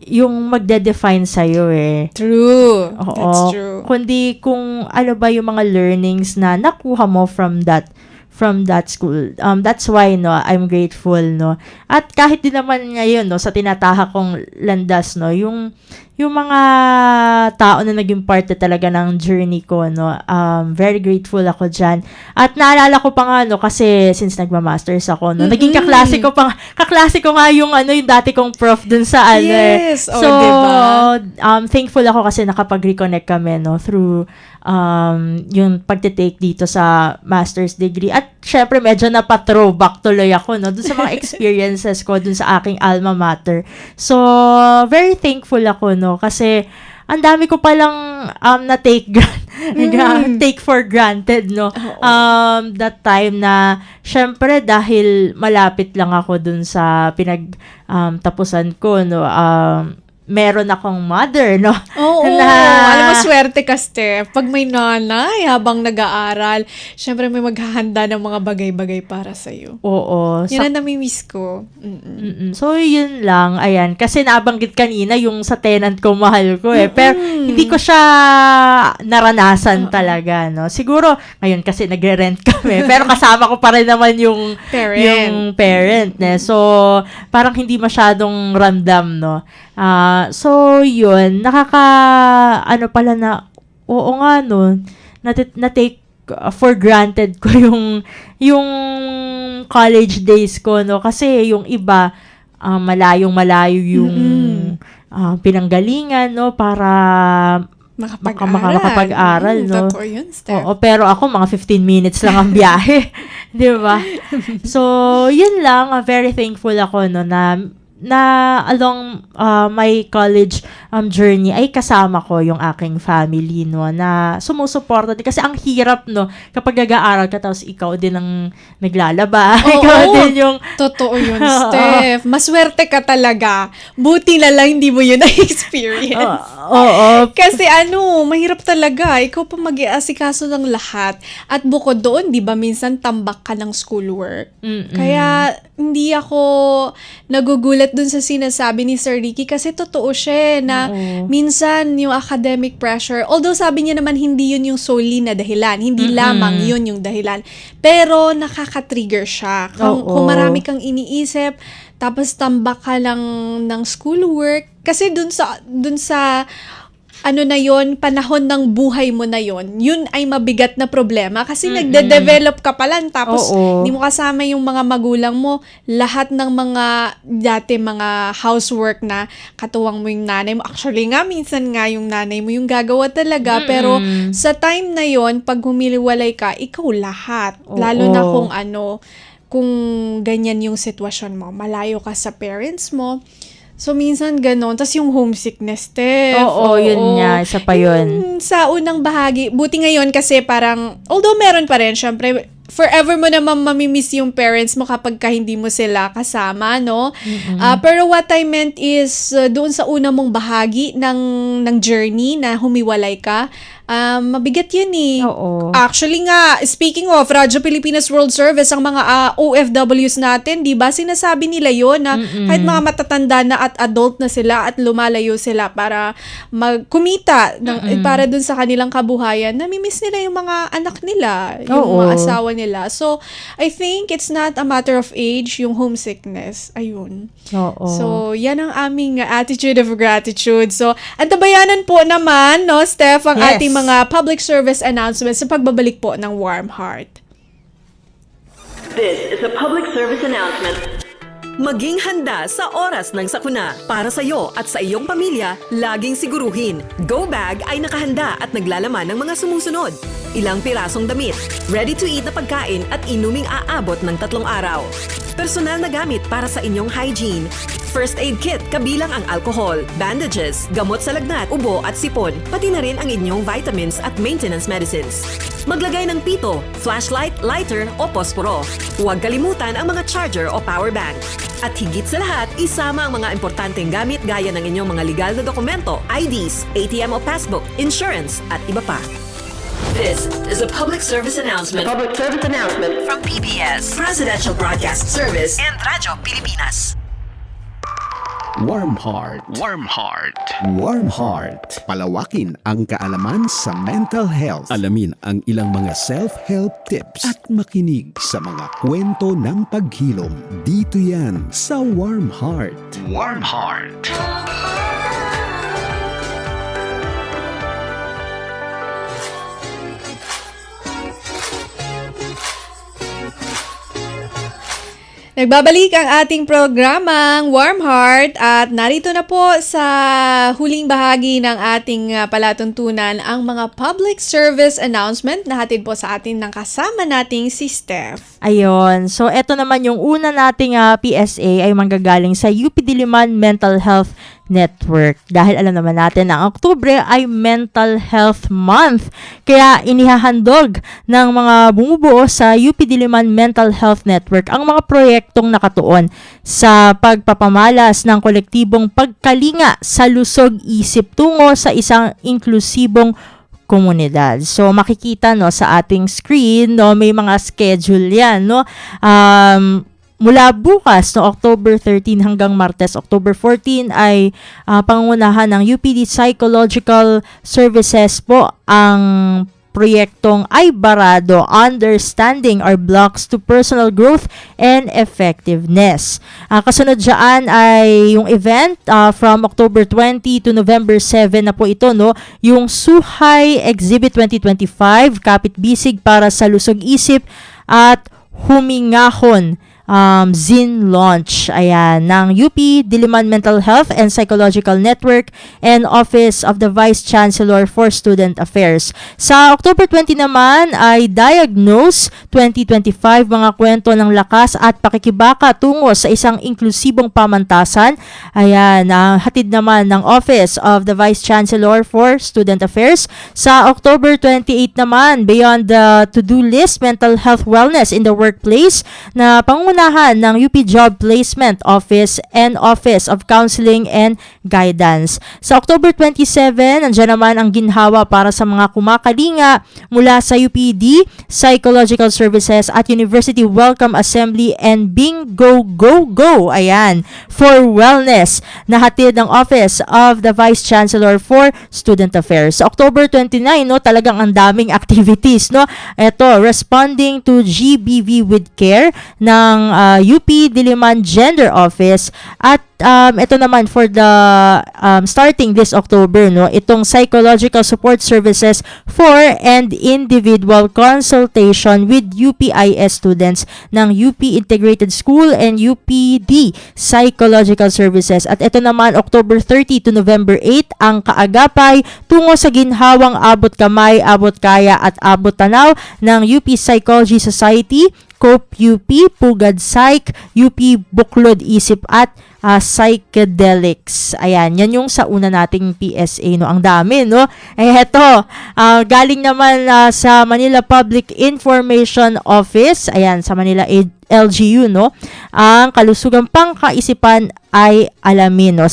yung magde-define sa'yo eh. True. Oo. That's true. Kundi kung ano ba yung mga learnings na nakuha mo from that school. That's why, no, I'm grateful, no. At kahit din naman ngayon, no, sa tinataha kong landas, no, yung mga tao na naging part na talaga ng journey ko, no, very grateful ako dyan. At naalala ko pa nga, no, kasi since nagma-masters ako, no, naging kaklase ko nga yung dati kong prof dun sa Yes! So, diba? Thankful ako kasi nakapag-reconnect kami, no, through yung pagte-take dito sa master's degree. At syempre, medyo napa-throwback tuloy ako, no, dun sa mga experiences ko dun sa aking alma mater. So, very thankful ako, no, kasi ang dami ko palang na-take take for granted, no. That time na, syempre, dahil malapit lang ako dun sa tapusan ko, no, meron akong mother, no? Oo, alam mo, swerte ka, Steph. Pag may nanay habang nag-aaral, syempre may maghahanda ng mga bagay-bagay para sa'yo. Oo. Yan ang namimiss ko. So, yun lang. Ayan. Kasi nabanggit kanina yung sa tenant ko, mahal ko eh. Pero hindi ko siya naranasan talaga, no? Siguro, ngayon kasi nagre-rent kami. Pero kasama ko pa rin naman yung parent. So, parang hindi masyadong ramdam, no? So, yun, pala na, oo nga, no, na-take for granted ko yung college days ko, no, kasi yung iba, malayong-malayo yung pinanggalingan, no, para makapag-aral, no. Totoo yun, Steph. Oo, pero ako, mga 15 minutes lang ang biyahe. Di ba? So, yun lang, very thankful ako, no, na along my college journey ay kasama ko yung aking family, no, na sumusuporta din. Kasi ang hirap, no, kapag nag-aaral ka tapos ikaw din ang naglalaba. Ikaw din yung... Totoo yun, Steph. Maswerte ka talaga. Buti na lang hindi mo yun na-experience. Oo. Kasi mahirap talaga. Ikaw pa mag-iasikaso ng lahat. At bukod doon, di ba, minsan tambak ka ng schoolwork. Kaya hindi ako nagugulat dun sa sinasabi ni Sir Ricky kasi totoo siya na minsan yung academic pressure, although sabi niya naman hindi yun yung solely na dahilan, hindi lamang yun yung dahilan, pero nakaka-trigger siya. Kung marami kang iniisip, tapos tambak ka lang ng schoolwork, kasi dun sa na yon, panahon ng buhay mo na yon, yun ay mabigat na problema kasi nagde-develop ka pa lang tapos hindi mo kasama yung mga magulang mo, lahat ng mga housework na katuwang mo yung nanay mo. Actually nga, minsan nga yung nanay mo yung gagawa talaga, pero sa time na yon, pag humiliwalay ka, ikaw lahat. Lalo na kung ganyan yung sitwasyon mo, malayo ka sa parents mo. So, minsan ganon. Tapos yung homesickness, Steph. Yun nga. Isa pa yun. Sa unang bahagi, buti ngayon kasi parang, although meron pa rin, syempre, forever mo naman mamimiss yung parents mo kapag hindi mo sila kasama, no? Pero what I meant is, doon sa una mong bahagi ng journey na humiwalay ka, Mabigat yun eh. Oo. Actually nga, speaking of Radyo Pilipinas World Service, ang mga OFWs natin, di ba, sinasabi nila yon na kahit mga matatanda na at adult na sila at lumalayo sila para magkumita para dun sa kanilang kabuhayan, namimiss nila yung mga anak nila, yung mga asawa nila. So, I think it's not a matter of age, yung homesickness. Ayun. Oo. So, yan ang aming attitude of gratitude. So, antabayanan po naman, no, Steph, ang Yes. ating mga public service announcements sa pagbabalik po ng Warm Heart. This is a public service announcement. Maging handa sa oras ng sakuna. Para sa iyo at sa iyong pamilya, laging siguruhin. Go Bag ay nakahanda at naglalaman ng mga sumusunod. Ilang pirasong damit, ready-to-eat na pagkain at inuming aabot ng 3 araw. Personal na gamit para sa inyong hygiene. First aid kit kabilang ang alcohol, bandages, gamot sa lagnat, ubo at sipon, pati na rin ang inyong vitamins at maintenance medicines. Maglagay ng pito, flashlight, lighter o posporo. Huwag kalimutan ang mga charger o power bank. At higit sa lahat, isama ang mga importanteng gamit gaya ng inyong mga legal na dokumento, IDs, ATM o passbook, insurance at iba pa. This is a public service announcement. Public service announcement From PBS, Presidential Broadcast Service, and Radyo Pilipinas. Warm Heart. Warm Heart. Warm Heart. Palawakin ang kaalaman sa mental health. Alamin ang ilang mga self-help tips at makinig sa mga kwento ng paghilom. Dito yan sa Warm Heart. Warm Heart. Nagbabalik ang ating programang Warm Heart at narito na po sa huling bahagi ng ating palatuntunan ang mga public service announcement na hatid po sa atin ng kasama nating si Steph. Ayun. So, eto naman yung una nating PSA ay manggagaling sa UP Diliman Mental Health Network. Dahil alam naman natin na ang Oktubre ay Mental Health Month. Kaya inihahandog ng mga bumubuo sa UP Diliman Mental Health Network ang mga proyektong nakatuon sa pagpapamalas ng kolektibong pagkalinga sa lusog-isip tungo sa isang inklusibong komunidad. So makikita no sa ating screen no may mga schedule yan no. Mula bukas no October 13 hanggang Martes October 14 ay pangunahan ng UPD Psychological Services po ang proyektong Ay Barado, Understanding Our Blocks to Personal Growth and Effectiveness. Kasunod dyan ay yung event from October 20 to November 7 na po ito, no? Yung Suhay Exhibit 2025, Kapit Bisig para sa Lusog Isip at Humingahon Zine launch ayan ng UP Diliman Mental Health and Psychological Network and Office of the Vice Chancellor for Student Affairs. Sa October 20 naman ay Diagnose 2025, mga kwento ng lakas at pakikibaka tungo sa isang inklusibong pamantasan. Ayan, hatid naman ng Office of the Vice Chancellor for Student Affairs. Sa October 28 naman, Beyond the To-Do List, Mental Health Wellness in the Workplace na pangunahan ng UP Job Placement Office and Office of Counseling and Guidance. Sa October 27, nandiyan naman ang ginhawa para sa mga kumakalinga mula sa UPD, Psychological Services at University Welcome Assembly and Bingo Go Go, ayan, for Wellness na hatid ng Office of the Vice Chancellor for Student Affairs. Sa October 29, no, talagang ang daming activities, no. Ito, Responding to GBV with Care ng UP Diliman Gender Office at ito naman for the starting this October, no, itong Psychological Support Services for and Individual Consultation with UPIS students ng UP Integrated School and UPD Psychological Services. At ito naman October 30 to November 8 ang kaagapay tungo sa ginhawang abot kamay, abot kaya at abot tanaw ng UP Psychology Society, COPE UP, Pugad Psych, UP Buklod Isip at Psychedelics. Ayan, yan yung sa una nating PSA, no. Ang dami, no. Eto, galing naman sa Manila Public Information Office. Ayan, sa Manila LGU, no? Ang kalusugang pangkaisipan ay alamin, no?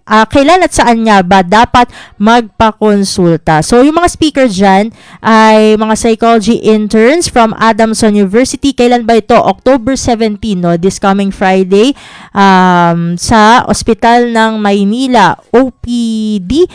Kailan at saan nga ba dapat magpakonsulta? So, yung mga speaker dyan ay mga psychology interns from Adamson University. Kailan ba ito? October 17, no? This coming Friday, sa Ospital ng Maynila, OPD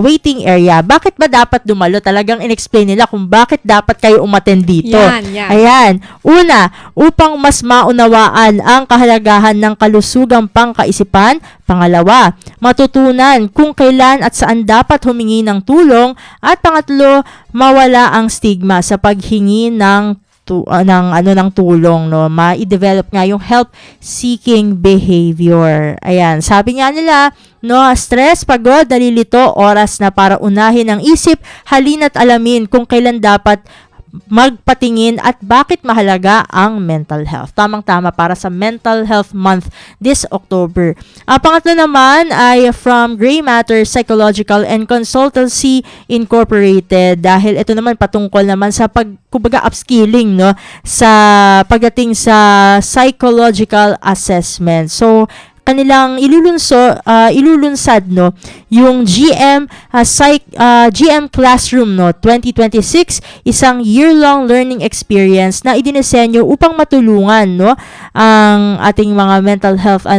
waiting area. Bakit ba dapat dumalo? Talagang in-explain nila kung bakit dapat kayo umattend dito. Yan. Ayan. Una, upang mas maunawaan ang kahalagahan ng kalusugang pangkaisipan. Pangalawa, matutunan kung kailan at saan dapat humingi ng tulong. At pangatlo, mawala ang stigma sa paghingi ng tulong, no? Ma-develop nga yung help-seeking behavior. Ayan, sabi nga nila, no, stress, pagod, nalilito, oras na para unahin ang isip, halina't alamin kung kailan dapat magpatingin at bakit mahalaga ang mental health. Tamang-tama para sa Mental Health Month this October. Pangatlo naman ay from Gray Matter Psychological and Consultancy Incorporated, dahil ito naman patungkol naman sa upskilling, no, sa pagdating sa psychological assessment. So, kanilang ilulunsad, no, yung GM Classroom, no, 2026, isang year-long learning experience na idinisenyo upang matulungan, no, ang ating mga mental health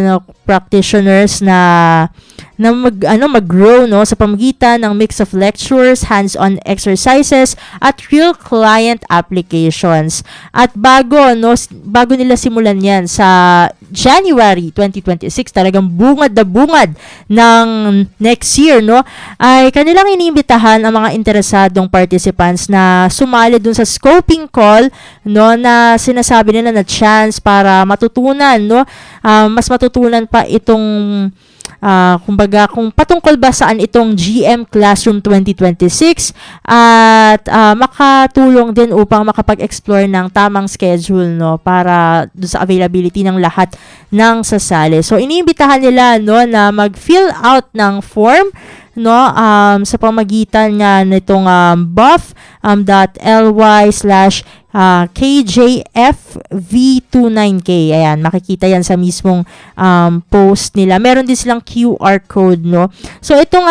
practitioners na mag-grow, no, sa pamamagitan ng mix of lectures, hands-on exercises at real client applications. At bago nila simulan yan sa January 2026, talagang bungad na bungad ng next year, no, ay kanilang iniimbitahan ang mga interesadong participants na sumali dun sa scoping call, no, na sinasabi nila na chance para matutunan, no, mas matutunan pa itong kumbaga kung patungkol ba saan itong GM Classroom 2026 at makatulong din upang makapag-explore ng tamang schedule, no, para doon sa availability ng lahat ng sasali. So iniimbitahan nila, no, na mag-fill out ng form, no, sa pamagitan nga nitong buff.ly/KJFV29K. Ayan, makikita yan sa mismong post nila. Meron din silang QR code, no. So itong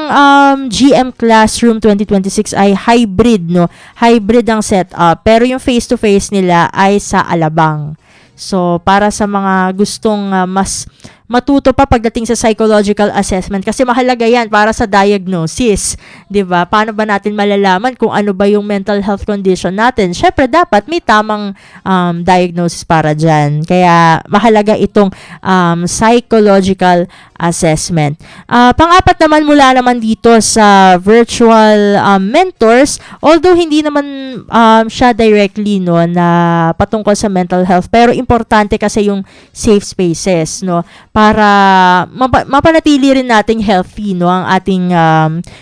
ang GM Classroom 2026 ay hybrid, no. Hybrid ang setup, pero yung face-to-face nila ay sa Alabang. So, para sa mga gustong mas matuto pa pagdating sa psychological assessment, kasi mahalaga yan para sa diagnosis, 'di ba? Paano ba natin malalaman kung ano ba yung mental health condition natin? Syempre dapat may tamang diagnosis para diyan. Kaya mahalaga itong psychological assessment. Pang-apat naman, mula naman dito sa virtual mentors, although hindi naman siya directly, no, na patungkol sa mental health, pero importante kasi yung safe spaces, no, para mapanatili rin nating healthy, no, ang ating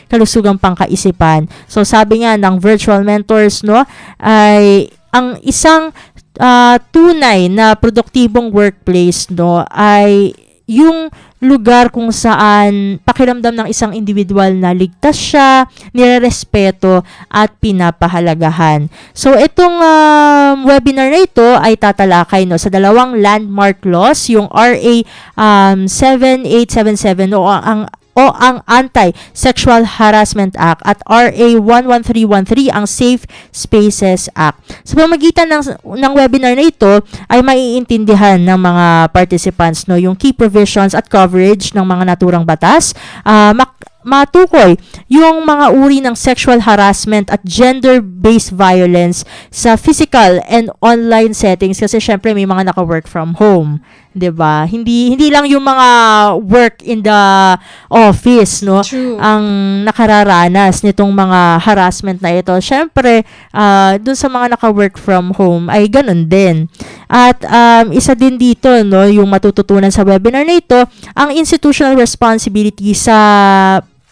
kalusugang pangkaisipan. So sabi nga ng virtual mentors, no, ay ang isang tunay na produktibong workplace, no, ay yung lugar kung saan pakiramdam ng isang individual na ligtas siya, nirerespeto at pinapahalagahan. So itong webinar na ito ay tatalakay, no, sa dalawang landmark laws, yung RA 7877 o ang Anti-Sexual Harassment Act at RA 11313, ang Safe Spaces Act. Sa pamamagitan ng webinar na ito ay maiintindihan ng mga participants, no, yung key provisions at coverage ng mga naturang batas, matukoy yung mga uri ng sexual harassment at gender-based violence sa physical and online settings, kasi syempre may mga naka-work from home, 'di ba? Hindi lang yung mga work in the office, no, True, ang nakararanas nitong mga harassment na ito. Syempre, dun sa mga naka-work from home ay ganun din. At isa din dito, no, yung matututunan sa webinar na ito, ang institutional responsibility sa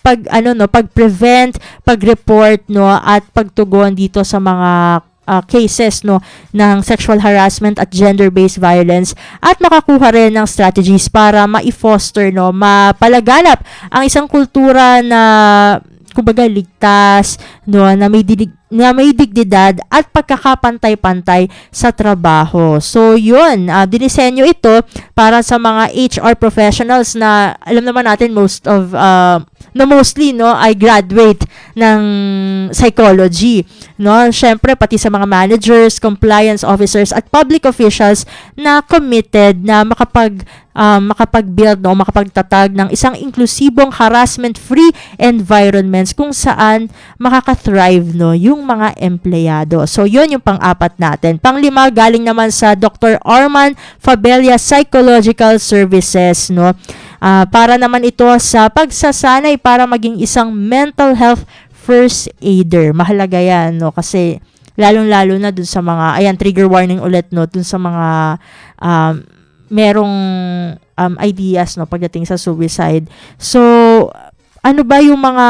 pag-prevent, pag-report, no, at pagtugon dito sa mga cases, no, ng sexual harassment at gender-based violence, at makakuha rin ng strategies para ma-foster, no, mapalaganap ang isang kultura kumbaga ligtas, no, na may dignidad at pagkakapantay-pantay sa trabaho. So, yun, dinisenyo ito para sa mga HR professionals na alam naman natin mostly ay graduate ng psychology, no? Syempre pati sa mga managers, compliance officers at public officials na committed na makapag-build, no, makapagtatag ng isang inklusibong harassment-free environments kung saan makaka-thrive, no, yung mga empleyado. So, yun yung pang-apat natin. Pang-lima, galing naman sa Dr. Arman Fabella Psychological Services, no? Para naman ito sa pagsasanay para maging isang mental health first aider. Mahalaga yan, no? Kasi lalong-lalo na dun sa mga, trigger warning ulit, no? Dun sa mga merong ideas, no, pagdating sa suicide. So, ano ba yung mga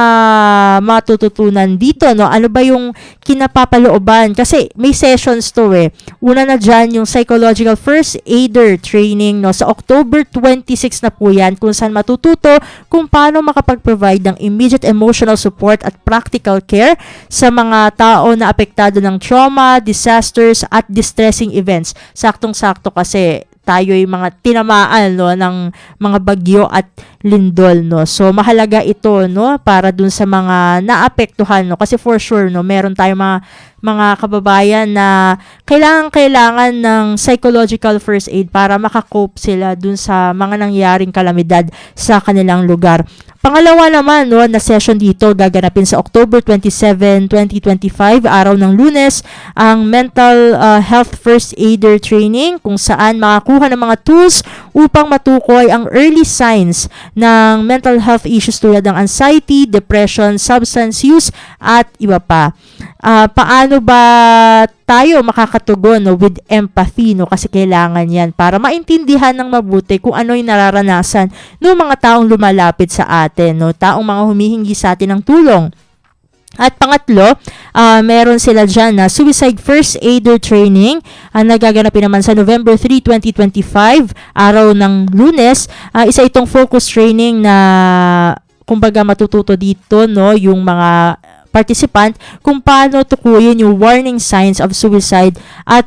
matututunan dito, no? Ano ba yung kinapapalooban? Kasi may sessions to eh. Una na dyan, yung psychological first aider training, no? Sa October 26 na po yan, kung saan matututo kung paano makapag-provide ng immediate emotional support at practical care sa mga tao na apektado ng trauma, disasters, at distressing events. Saktong-sakto kasi tayo yung mga tinamaan, no, ng mga bagyo at lindol, no. So mahalaga ito, no, para dun sa mga naapektuhan, no, kasi for sure, no, meron tayong mga kababayan na kailangan ng psychological first aid para makakope sila dun sa mga nangyaring kalamidad sa kanilang lugar. Pangalawa naman, no, na session dito gaganapin sa October 27, 2025, araw ng Lunes, ang Mental Health First Aider Training, kung saan makakuha ng mga tools upang matukoy ang early signs ng mental health issues tulad ng anxiety, depression, substance use, at iba pa. Paano ba tayo makakatugon, no, with empathy, no, kasi kailangan yan para maintindihan ng mabuti kung ano yung nararanasan ng mga taong lumalapit sa atin, no, taong mga humihingi sa atin ng tulong. At pangatlo, meron sila dyan na Suicide First Aider Training, nagaganapin naman sa November 3, 2025, araw ng Lunes. Isa itong focus training na kumbaga matututo dito, no, yung mga participant kung paano tukuyin yung warning signs of suicide at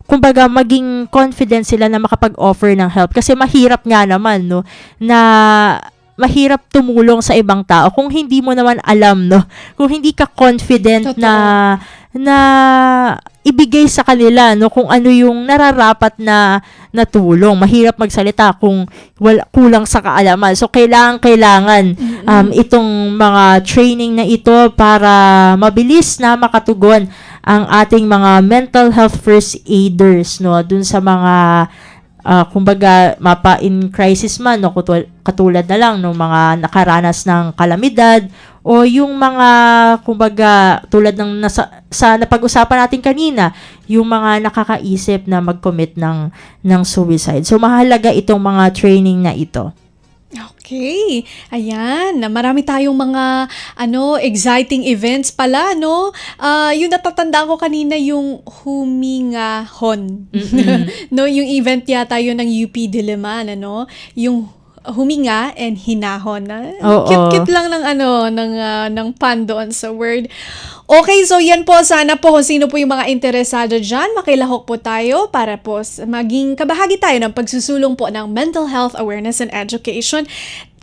kumbaga maging confident sila na makapag-offer ng help, kasi mahirap nga naman, no, na mahirap tumulong sa ibang tao kung hindi mo naman alam, no, kung hindi ka confident na ibigay sa kanila, no, kung ano yung nararapat na tulong. Mahirap magsalita kung kulang sa kaalaman. So kailangan itong mga training na ito para mabilis na makatugon ang ating mga mental health first aiders, no, dun sa mga kumbaga mapa in crisis man, no, katulad na lang ng mga nakaranas ng kalamidad o yung mga kumbaga tulad ng sa napag-usapan natin kanina, yung mga nakakaisip na mag-commit ng suicide. So mahalaga itong mga training na ito. Okay. Ayan, marami tayong mga exciting events pala, no? Yung natatandaan ko kanina yung humingahon. No, yung event yata yun ng UP Diliman, ano? Yung huminga and hinahon. Cute-cute lang ng pun doon sa word. Okay, so yan po. Sana po kung sino po yung mga interesado dyan, makilahok po tayo para po maging kabahagi tayo ng pagsusulong po ng mental health awareness and education.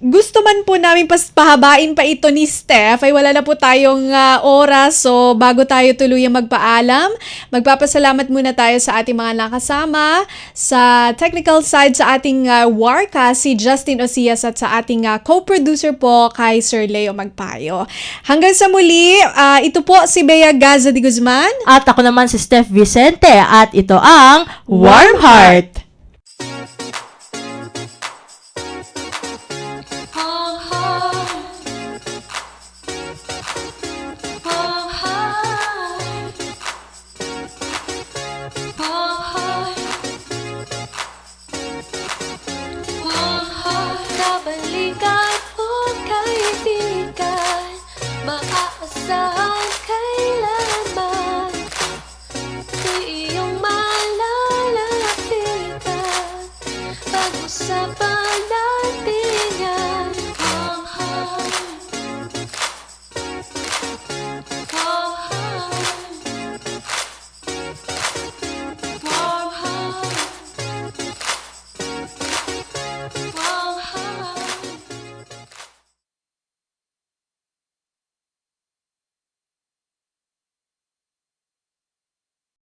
Gusto man po namin pahabain pa ito ni Steph, ay wala na po tayong oras. So, bago tayo tuluyang magpaalam, magpapasalamat muna tayo sa ating mga nakasama. Sa technical side, sa ating Warka, si Justin Osias, at sa ating co-producer po kay Sir Leo Magpayo. Hanggang sa muli, ito po si Bea Gaza de Guzman. At ako naman si Steph Vicente, at ito ang Warm Heart.